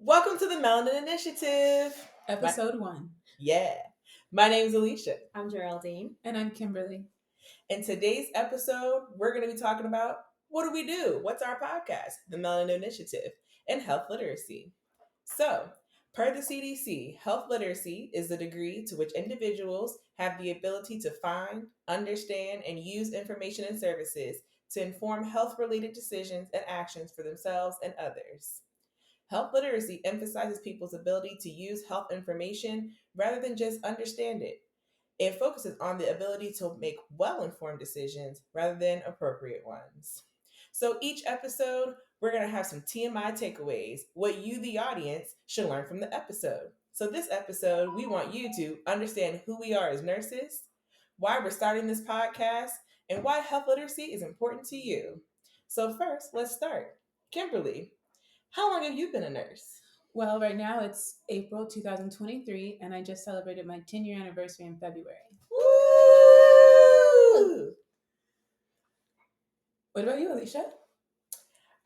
Welcome to the Melanin Initiative. Episode 1. Yeah. My name is Alicia. I'm Geraldine. And I'm Kimberly. In today's episode, we're going to be talking about what do we do? What's our podcast? The Melanin Initiative and health literacy. So, per the CDC, health literacy is the degree to which individuals have the ability to find, understand, and use information and services to inform health-related decisions and actions for themselves and others. Health literacy emphasizes people's ability to use health information rather than just understand it. It focuses on the ability to make well informed decisions rather than appropriate ones. So each episode, we're going to have some TMI takeaways, what you, the audience, should learn from the episode. So this episode, we want you to understand who we are as nurses, why we're starting this podcast, and why health literacy is important to you. So first, let's start. Kimberly, how long have you been a nurse? Well, right now it's April 2023, and I just celebrated my 10-year anniversary in February. Woo! What about you, Alicia?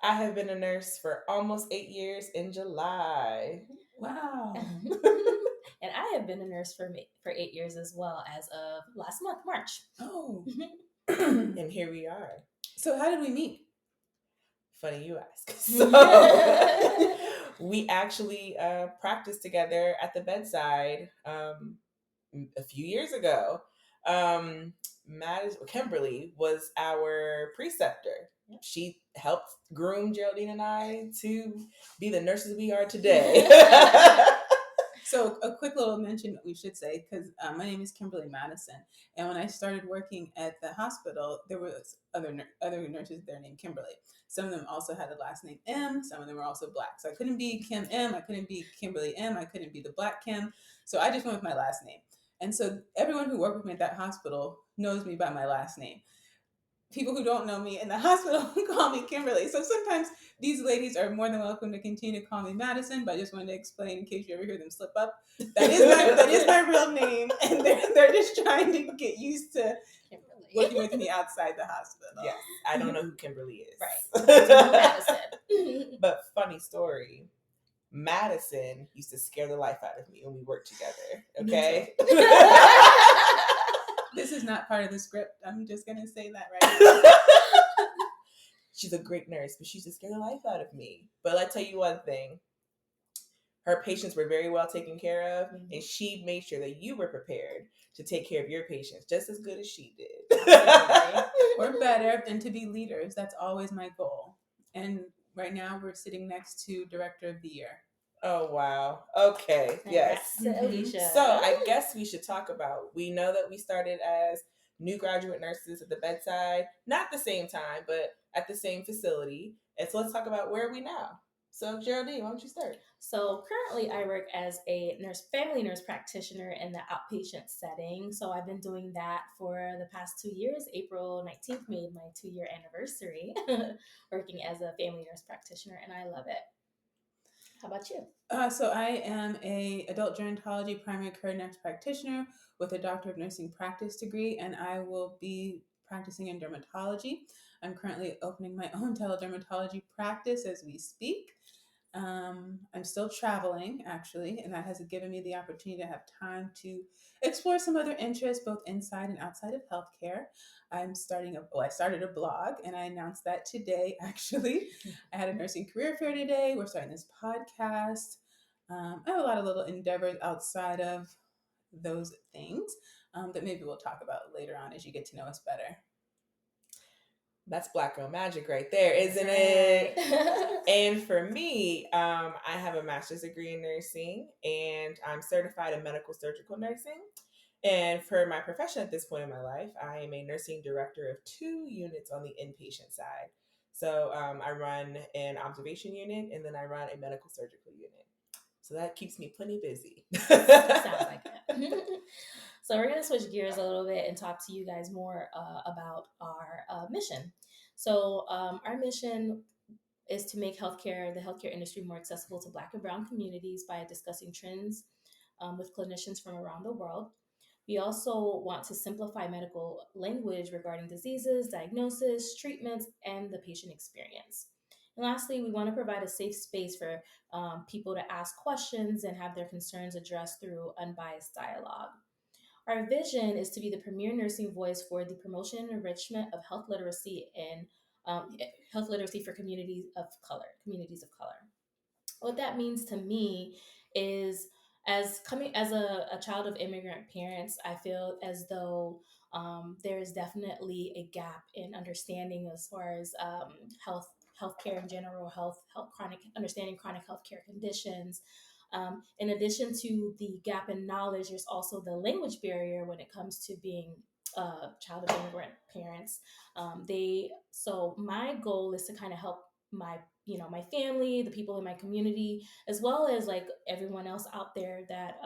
I have been a nurse for almost 8 years in July. Wow. And I have been a nurse for 8 years as well as of last month, March. Oh. And here we are. So how did we meet? Funny you ask. So we actually practiced together at the bedside a few years ago. Kimberly was our preceptor. She helped groom Geraldine and I to be the nurses we are today. So a quick little mention we should say, because my name is Kimberly Madison, and when I started working at the hospital, there was other nurses there named Kimberly. Some of them also had the last name M. Some of them were also Black. So I couldn't be Kim M. I couldn't be Kimberly M. I couldn't be the Black Kim. So I just went with my last name. And so everyone who worked with me at that hospital knows me by my last name. People who don't know me in the hospital call me Kimberly. So sometimes these ladies are more than welcome to continue to call me Madison, but I just wanted to explain in case you ever hear them slip up. That is my real name, and they're just trying to get used to Kimberly. working with me outside the hospital. Yes, I don't know who Kimberly is. Right. Madison. But funny story. Madison used to scare the life out of me when we worked together. Okay. This is not part of the script. I'm just gonna say that right now. She's a great nurse, but she used to scare the life out of me. But I tell you one thing. Her patients were very well taken care of, and she made sure that you were prepared to take care of your patients just as good as she did. Or better, and to be leaders. That's always my goal. And right now we're sitting next to Director of the Year. Oh, wow. Okay. Yes. Alicia. So I guess we should talk about, we know that we started as new graduate nurses at the bedside, not at the same time, but at the same facility. And so let's talk about where are we now? So Geraldine, why don't you start? So currently I work as a family nurse practitioner in the outpatient setting. So I've been doing that for the past 2 years. April 19th made my 2-year anniversary working as a family nurse practitioner, and I love it. How about you? So I am a adult gerontology primary care nurse practitioner with a Doctor of Nursing practice degree, and I will be practicing in dermatology. I'm currently opening my own teledermatology practice as we speak. I'm still traveling, actually, and that has given me the opportunity to have time to explore some other interests, both inside and outside of healthcare. I started a blog, and I announced that today, actually. I had a nursing career fair today. We're starting this podcast. I have a lot of little endeavors outside of those things that maybe we'll talk about later on as you get to know us better. That's Black Girl Magic right there, isn't it? And for me, I have a master's degree in nursing, and I'm certified in medical surgical nursing. And for my profession at this point in my life, I am a nursing director of 2 units on the inpatient side. So I run an observation unit, and then I run a medical surgical unit. So that keeps me plenty busy. Sounds like it. So we're going to switch gears a little bit and talk to you guys more about our mission. So our mission is to make the healthcare industry more accessible to Black and Brown communities by discussing trends with clinicians from around the world. We also want to simplify medical language regarding diseases, diagnosis, treatments, and the patient experience. And lastly, we want to provide a safe space for people to ask questions and have their concerns addressed through unbiased dialogue. Our vision is to be the premier nursing voice for the promotion and enrichment of health literacy for communities of color. Communities of color. What that means to me is, as coming as a child of immigrant parents, I feel as though there is definitely a gap in understanding as far as healthcare in general, health chronic understanding chronic healthcare conditions. In addition to the gap in knowledge, there's also the language barrier when it comes to being a child of immigrant parents. So my goal is to kind of help my family, the people in my community, as well as like everyone else out there that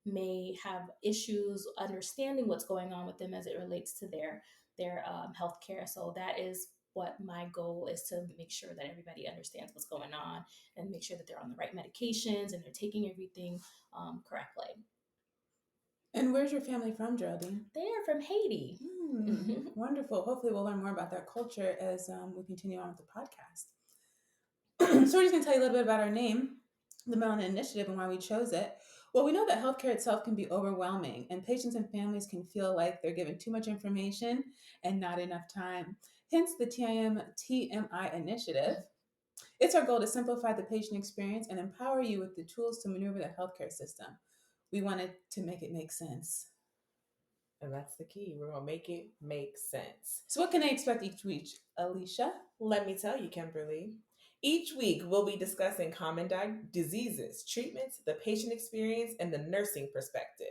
may have issues understanding what's going on with them as it relates to their healthcare. So that is what my goal is, to make sure that everybody understands what's going on and make sure that they're on the right medications and they're taking everything correctly. And where's your family from, Geraldine? They are from Haiti. Wonderful. Hopefully we'll learn more about that culture as we continue on with the podcast. So we're just going to tell you a little bit about our name, the Melanin Initiative, and why we chose it. Well, we know that healthcare itself can be overwhelming, and patients and families can feel like they're given too much information and not enough time. Hence the TMI Initiative. It's our goal to simplify the patient experience and empower you with the tools to maneuver the healthcare system. We wanted to make it make sense. And that's the key. We're going to make it make sense. So what can they expect each week, Alicia? Let me tell you, Kimberly. Each week, we'll be discussing common diseases, treatments, the patient experience, and the nursing perspective,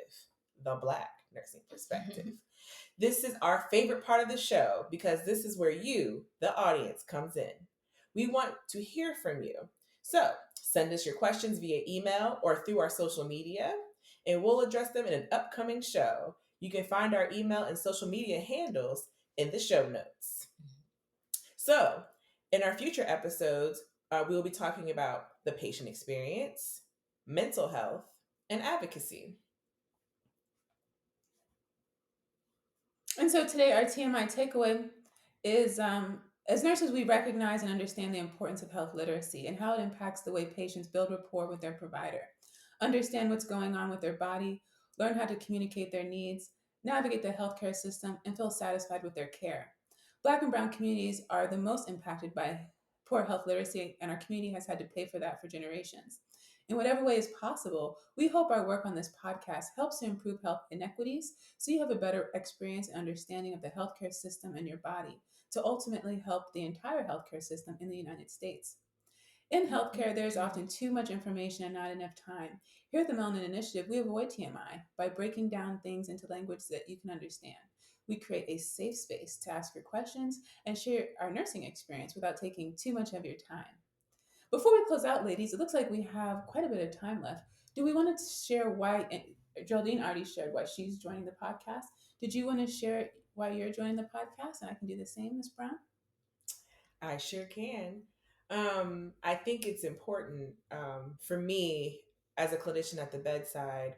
the Black nursing perspective. This is our favorite part of the show because this is where you, the audience, comes in. We want to hear from you. So send us your questions via email or through our social media, and we'll address them in an upcoming show. You can find our email and social media handles in the show notes. So, in our future episodes, we'll be talking about the patient experience, mental health, and advocacy. And so today, our TMI takeaway is as nurses, we recognize and understand the importance of health literacy and how it impacts the way patients build rapport with their provider, understand what's going on with their body, learn how to communicate their needs, navigate the healthcare system, and feel satisfied with their care. Black and Brown communities are the most impacted by poor health literacy, and our community has had to pay for that for generations. In whatever way is possible, we hope our work on this podcast helps to improve health inequities so you have a better experience and understanding of the healthcare system and your body to ultimately help the entire healthcare system in the United States. In healthcare, there's often too much information and not enough time. Here at the Melanin Initiative, we avoid TMI by breaking down things into language that you can understand. We create a safe space to ask your questions and share our nursing experience without taking too much of your time. Before we close out, ladies, it looks like we have quite a bit of time left. Do we want to share why? Geraldine already shared why she's joining the podcast. Did you want to share why you're joining the podcast? And I can do the same, Ms. Brown. I sure can. I think it's important for me as a clinician at the bedside.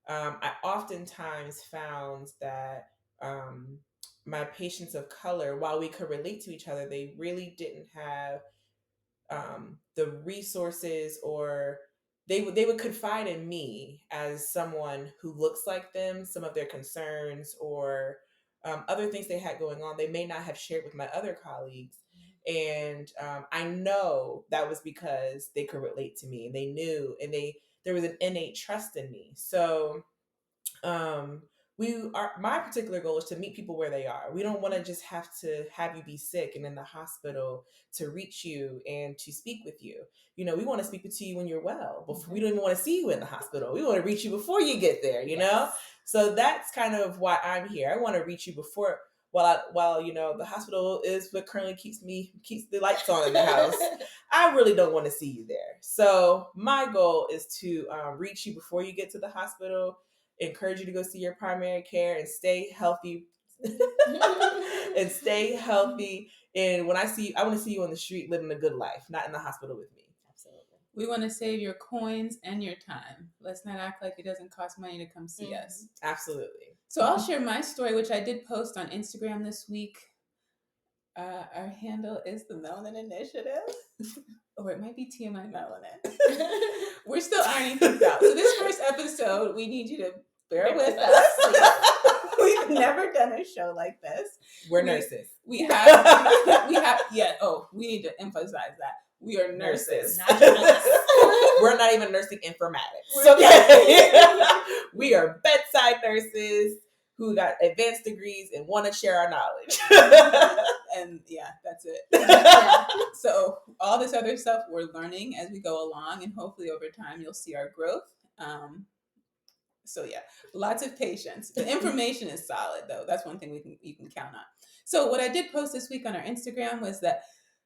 I oftentimes found that my patients of color, while we could relate to each other, they really didn't have the resources, or they would confide in me as someone who looks like them. Some of their concerns or other things they had going on, they may not have shared with my other colleagues. And I know that was because they could relate to me. They knew, and there was an innate trust in me. So my particular goal is to meet people where they are. We don't want to just have you be sick and in the hospital to reach you and to speak with you. We want to speak to you when you're well. We don't even want to see you in the hospital. We want to reach you before you get there, you know? So that's kind of why I'm here. I want to reach you before, while the hospital is what currently keeps the lights on in the house. I really don't want to see you there. So my goal is to reach you before you get to the hospital, encourage you to go see your primary care and stay healthy. And stay healthy. And when I see you, I want to see you on the street living a good life, not in the hospital with me. Absolutely. We want to save your coins and your time. Let's not act like it doesn't cost money to come see us. Absolutely. So I'll share my story, which I did post on Instagram this week. Our handle is the Melanin Initiative, or it might be TMI Melanin. We're still ironing things out. So this first episode, we need you to bear with us. We've never done a show like this. We're nurses. We have. Yeah. Oh, we need to emphasize that we are nurses. Not journalists. We're not even nursing informatics. Okay. We are bedside nurses who got advanced degrees and want to share our knowledge. And yeah, that's it. Yeah. So all this other stuff we're learning as we go along, and hopefully over time you'll see our growth. So yeah, lots of patience. The information is solid though. That's one thing you can count on. So what I did post this week on our Instagram was that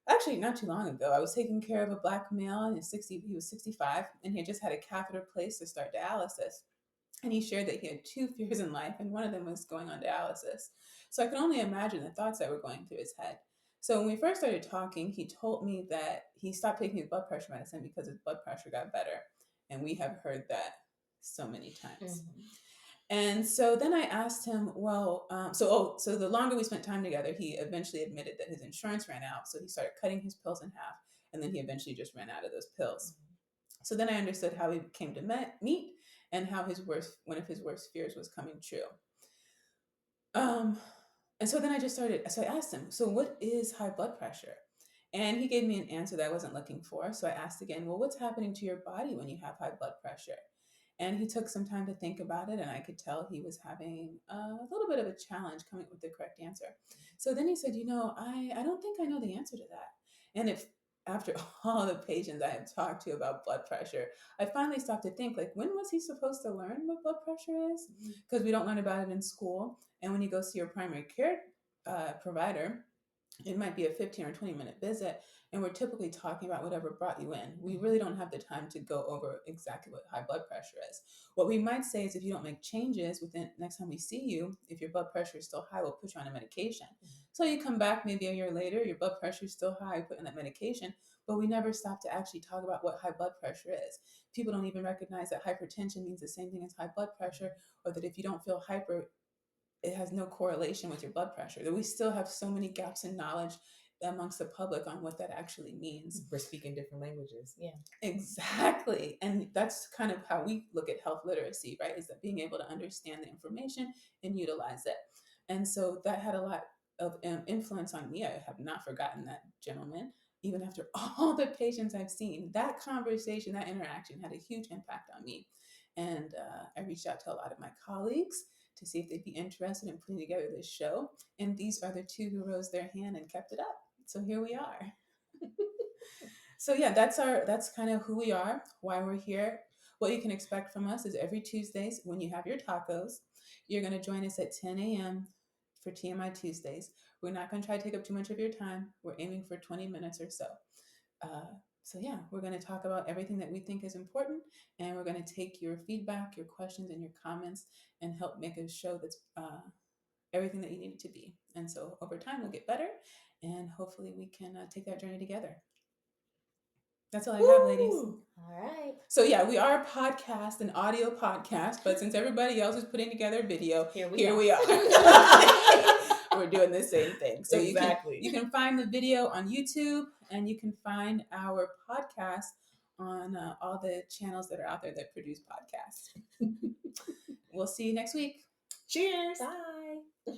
actually not too long ago I was taking care of a Black male, and he was 65, and he had just had a catheter placed to start dialysis. And he shared that he had two fears in life, and one of them was going on dialysis. So I can only imagine the thoughts that were going through his head. So when we first started talking, he told me that he stopped taking his blood pressure medicine because his blood pressure got better. And we have heard that so many times. Mm-hmm. And so then I asked him, well, so the longer we spent time together, he eventually admitted that his insurance ran out. So he started cutting his pills in half, and then he eventually just ran out of those pills. So then I understood how he came to meet and how one of his worst fears was coming true. And so then I asked him, so what is high blood pressure? And he gave me an answer that I wasn't looking for. So I asked again, well, what's happening to your body when you have high blood pressure? And he took some time to think about it, and I could tell he was having a little bit of a challenge coming up with the correct answer. So then he said, I don't think I know the answer to that. And after all the patients I have talked to about blood pressure, I finally stopped to think, like, when was he supposed to learn what blood pressure is? Because we don't learn about it in school. And when you go see your primary care provider, it might be a 15 or 20-minute visit, and we're typically talking about whatever brought you in. We really don't have the time to go over exactly what high blood pressure is. What we might say is if you don't make changes within next time we see you, if your blood pressure is still high, we'll put you on a medication. So you come back maybe a year later, your blood pressure is still high, put in that medication, but we never stop to actually talk about what high blood pressure is. People don't even recognize that hypertension means the same thing as high blood pressure, or that if you don't feel hyper, it has no correlation with your blood pressure. That we still have so many gaps in knowledge amongst the public on what that actually means. We're speaking different languages. Yeah, exactly. And that's kind of how we look at health literacy, right? Is that being able to understand the information and utilize it. And so that had a lot of influence on me. I have not forgotten that gentleman. Even after all the patients I've seen, that conversation, that interaction had a huge impact on me. And I reached out to a lot of my colleagues to see if they'd be interested in putting together this show. And these are the two who rose their hand and kept it up. So here we are. So yeah, that's kind of who we are, why we're here. What you can expect from us is every Tuesdays when you have your tacos, you're going to join us at 10 a.m. for TMI Tuesdays. We're not going to try to take up too much of your time. We're aiming for 20 minutes or so. So yeah, we're going to talk about everything that we think is important, and we're going to take your feedback, your questions, and your comments and help make a show that's everything that you need it to be. And so over time, we'll get better, and hopefully we can take that journey together. That's all I have, ladies. All right. So yeah, we are a podcast, an audio podcast, but since everybody else is putting together video, here we are. We're doing the same thing. So exactly. You can find the video on YouTube, and you can find our podcast on all the channels that are out there that produce podcasts. We'll see you next week. Cheers. Bye.